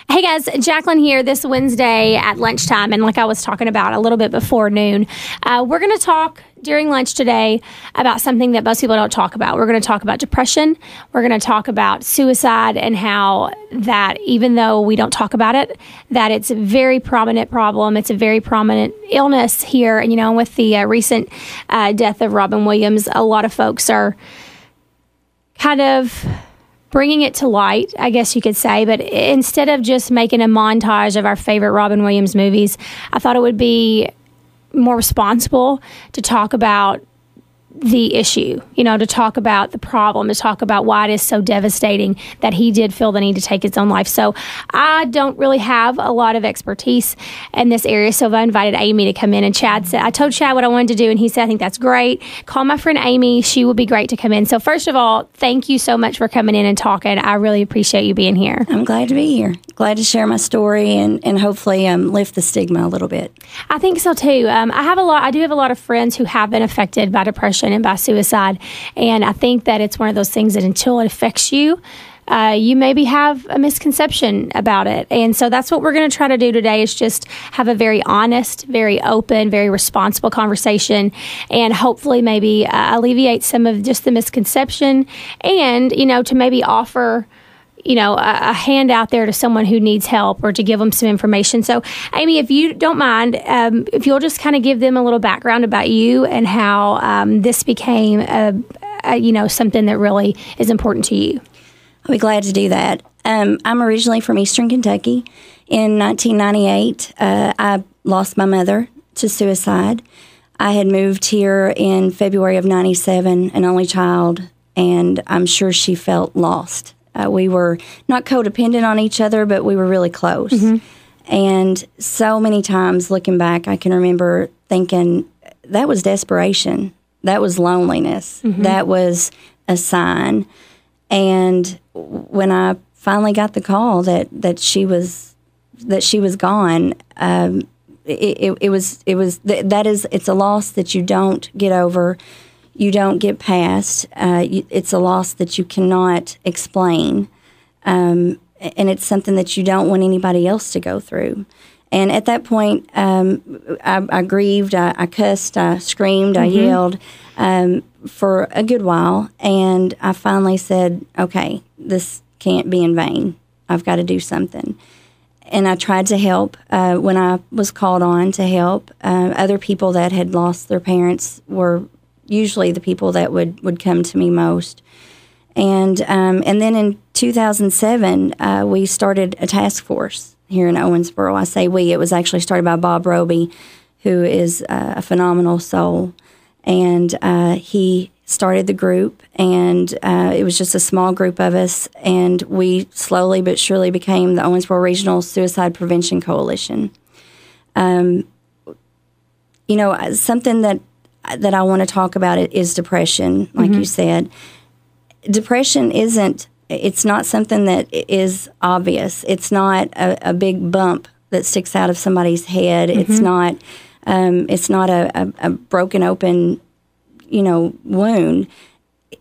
Hey guys, Jaclyn here this Wednesday at lunchtime, and like I was talking about a little bit before noon, we're going to talk during lunch today about something that most people don't talk about. We're going to talk about depression. We're going to talk about suicide and how that, even though we don't talk about it, that it's a very prominent problem. It's a very prominent illness here. And, you know, with the recent death of Robin Williams, a lot of folks are kind of bringing it to light, I guess you could say. But instead of just making a montage of our favorite Robin Williams movies, I thought it would be more responsible to talk about the issue, you know, to talk about the problem, to talk about why it is so devastating that he did feel the need to take his own life. So I don't really have a lot of expertise in this area, so I invited Amy to come in. And Chad said, I told Chad what I wanted to do, and he said, I think that's great. Call my friend Amy. She would be great to come in. So first of all, thank you so much for coming in and talking. I really appreciate you being here. I'm glad to be here. Glad to share my story and hopefully lift the stigma a little bit. I think so too. I do have a lot of friends who have been affected by depression and by suicide, and I think that it's one of those things that until it affects you, you maybe have a misconception about it. And so that's what we're going to try to do today, is just have a very honest, very open, very responsible conversation, and hopefully maybe alleviate some of just the misconception, and, you know, to maybe offer, you know, a hand out there to someone who needs help, or to give them some information. So, Amy, if you don't mind, if you'll just kind of give them a little background about you and how this became, you know, something that really is important to you. I'll be glad to do that. I'm originally from Eastern Kentucky. In 1998, I lost my mother to suicide. I had moved here in February of 97, an only child, and I'm sure she felt lost. We were not codependent on each other, but we were really close. Mm-hmm. And so many times looking back, I can remember thinking, that was desperation. That was loneliness. Mm-hmm. That was a sign. And when I finally got the call that she was gone, it's a loss that you don't get over. You don't get past. It's a loss that you cannot explain. And it's something that you don't want anybody else to go through. And at that point, I grieved, I cussed, I screamed, I yelled for a good while. And I finally said, okay, this can't be in vain. I've got to do something. And I tried to help when I was called on to help. Other people that had lost their parents were usually the people that would come to me most. And then in 2007, we started a task force here in Owensboro. I say we. It was actually started by Bob Roby, who is a phenomenal soul. And he started the group, and it was just a small group of us, and we slowly but surely became the Owensboro Regional Suicide Prevention Coalition. You know, something that I want to talk about is depression, like you said. Depression it's not something that is obvious. It's not a big bump that sticks out of somebody's head. It's not a broken open, you know, wound.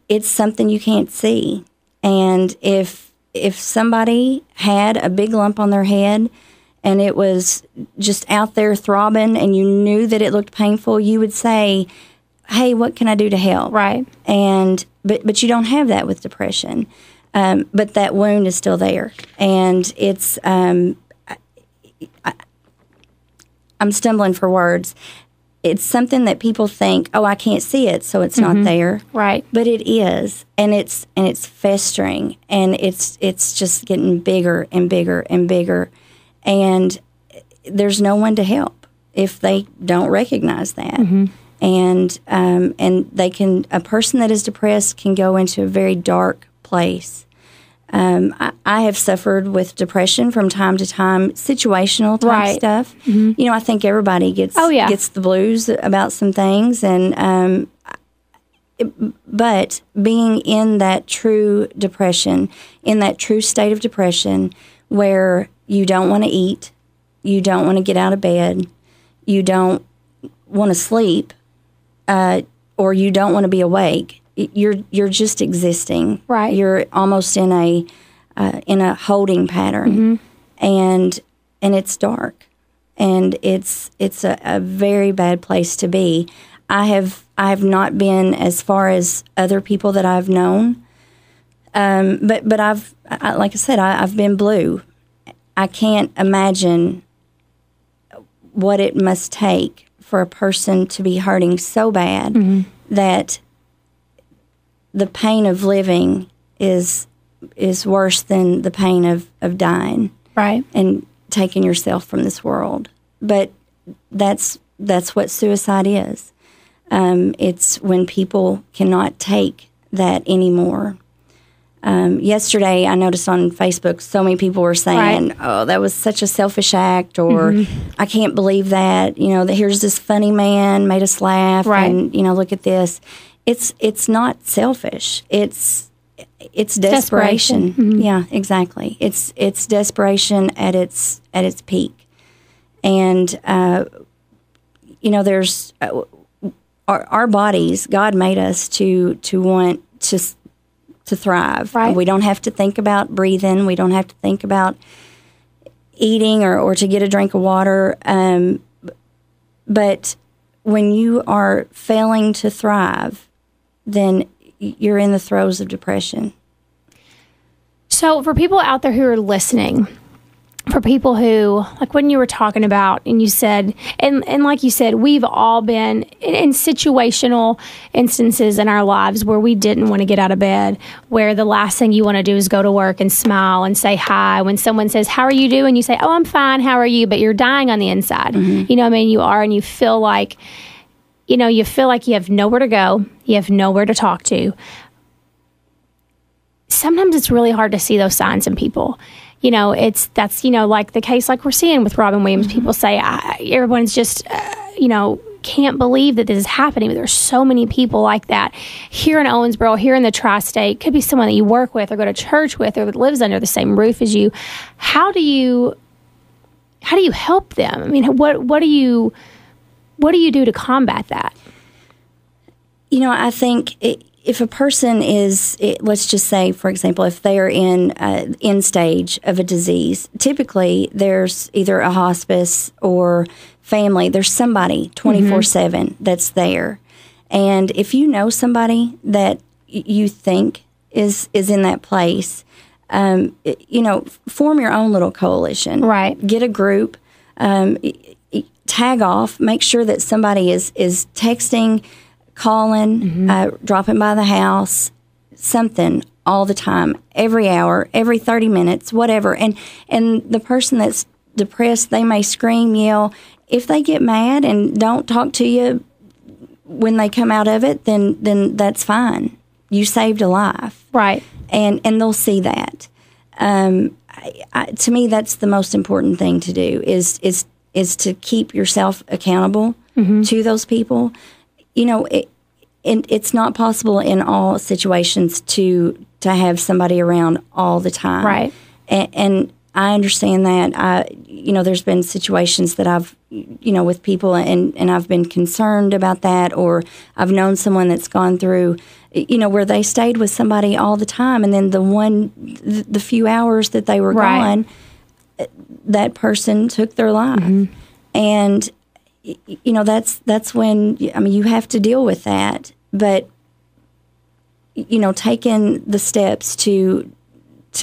It's something you can't see. And if somebody had a big lump on their head and it was just out there throbbing and you knew that it looked painful, you would say, hey, what can I do to help? Right. But you don't have that with depression. But that wound is still there. And it's, I'm stumbling for words. It's something that people think, oh, I can't see it, so it's not there. Right. But it is, and it's festering, and it's just getting bigger and bigger and bigger. And there's no one to help if they don't recognize that. And a person that is depressed can go into a very dark place. I have suffered with depression from time to time, situational type stuff. You know, I think everybody gets the blues about some things, and but being in that true depression, in that true state of depression, where you don't want to eat, you don't want to get out of bed, you don't want to sleep, or you don't want to be awake. You're just existing. Right. You're almost in a holding pattern. and it's dark, and it's a very bad place to be. I have not been as far as other people that I've known, but like I said, I've been blue. I can't imagine what it must take for a person to be hurting so bad that the pain of living is worse than the pain of dying, right, and taking yourself from this world. But that's what suicide is. It's when people cannot take that anymore. Yesterday, I noticed on Facebook, so many people were saying, right, "Oh, that was such a selfish act," or "I can't believe that." That here's this funny man made us laugh, right, and look at this. It's not selfish. It's desperation. Yeah, exactly. It's desperation at its peak, and there's our bodies. God made us to want to thrive. Right. We don't have to think about breathing. We don't have to think about eating or to get a drink of water. But when you are failing to thrive, then you're in the throes of depression. So for people out there who are listening, for people who, like when you were talking about, and you said, and like you said, we've all been in situational instances in our lives where we didn't want to get out of bed, where the last thing you want to do is go to work and smile and say hi. When someone says, "How are you doing?" you say, "Oh, I'm fine. How are you?" But you're dying on the inside. You know what I mean? You are, and you feel like, you have nowhere to go. You have nowhere to talk to. Sometimes it's really hard to see those signs in people. That's like the case like we're seeing with Robin Williams. People say, everyone's just, can't believe that this is happening. But there's so many people like that here in Owensboro, here in the tri-state. Could be someone that you work with or go to church with or that lives under the same roof as you. How do you help them? I mean, what do you do to combat that? I think if a person is, let's just say, for example, if they are in end stage of a disease, typically there's either a hospice or family. There's somebody 24/7 that's there. And if you know somebody that you think is in that place, form your own little coalition. Right. Get a group. Tag off. Make sure that somebody is texting, calling, dropping by the house, something all the time, every hour, every 30 minutes, whatever. And the person that's depressed, they may scream, yell. If they get mad and don't talk to you when they come out of it, then that's fine. You saved a life. Right. And they'll see that. To me, that's the most important thing to do is to keep yourself accountable to those people. It's not possible in all situations to have somebody around all the time. Right. And I understand that. There's been situations that I've, with people and I've been concerned about that, or I've known someone that's gone through, where they stayed with somebody all the time, and then the few hours that they were gone, that person took their life. And that's when, you have to deal with that. But, taking the steps to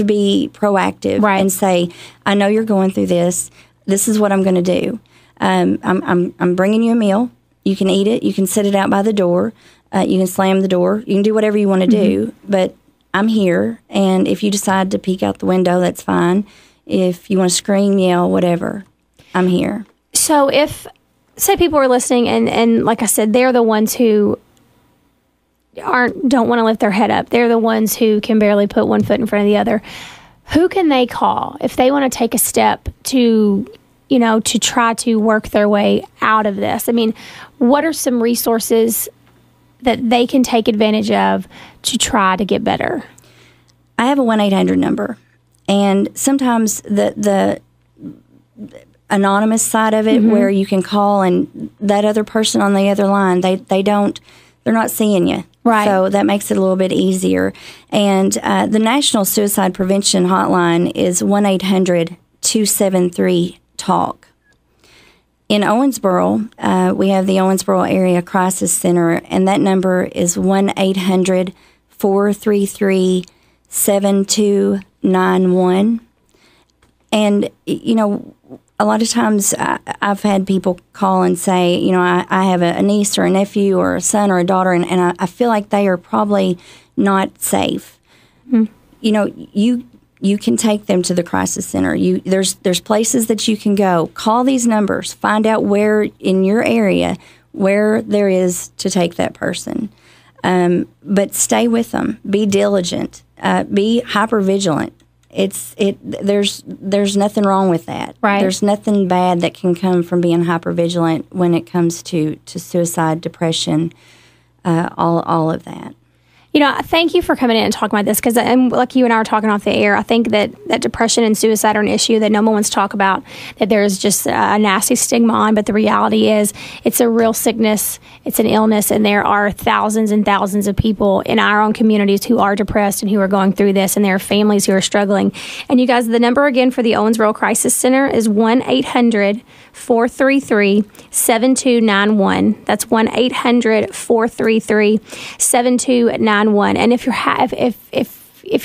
be proactive and say, I know you're going through this. This is what I'm going to do. I'm bringing you a meal. You can eat it. You can set it out by the door. You can slam the door. You can do whatever you want to do. But I'm here. And if you decide to peek out the window, that's fine. If you want to scream, yell, whatever, I'm here. So if, say people are listening and like I said, they're the ones who don't want to lift their head up. They're the ones who can barely put one foot in front of the other. Who can they call if they want to take a step to try to work their way out of this? I mean, what are some resources that they can take advantage of to try to get better? I have a 1-800 number. And sometimes the anonymous side of it, where you can call and that other person on the other line, they're not seeing you. Right. So that makes it a little bit easier. And the National Suicide Prevention Hotline is 1-800 888-273-TALK. In Owensboro, we have the Owensboro Area Crisis Center, and that number is 1-800-433-7291. And, a lot of times I've had people call and say, I have a niece or a nephew or a son or a daughter, and I feel like they are probably not safe. Mm-hmm. You can take them to the crisis center. There's places that you can go. Call these numbers. Find out where in your area where there is to take that person. But stay with them. Be diligent. Be hypervigilant. There's nothing wrong with that. Right. There's nothing bad that can come from being hypervigilant when it comes to suicide, depression, all of that. Thank you for coming in and talking about this, because like you and I were talking off the air, I think that depression and suicide are an issue that no one wants to talk about, that there's just a nasty stigma on, but the reality is it's a real sickness, it's an illness, and there are thousands and thousands of people in our own communities who are depressed and who are going through this, and there are families who are struggling. And you guys, the number again for the Owensboro Crisis Center is 1-800-433-7291. That's 1-800-433-7291. And if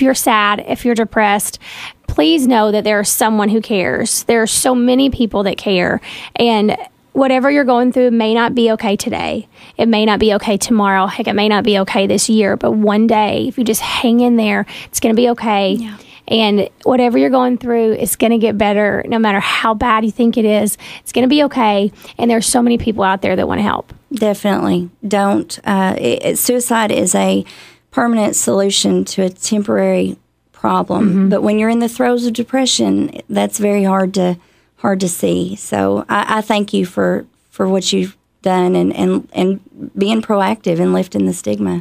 you're sad, if you're depressed, please know that there is someone who cares. There are so many people that care, and whatever you're going through may not be okay today. It may not be okay tomorrow. Heck, it may not be okay this year. But one day, if you just hang in there, it's going to be okay. Yeah. And whatever you're going through, it's going to get better. No matter how bad you think it is, it's going to be okay. And there's so many people out there that want to help. Definitely. Don't. Suicide is a permanent solution to a temporary problem. Mm-hmm. But when you're in the throes of depression, that's very hard to see. So I thank you for what you've done and being proactive and lifting the stigma.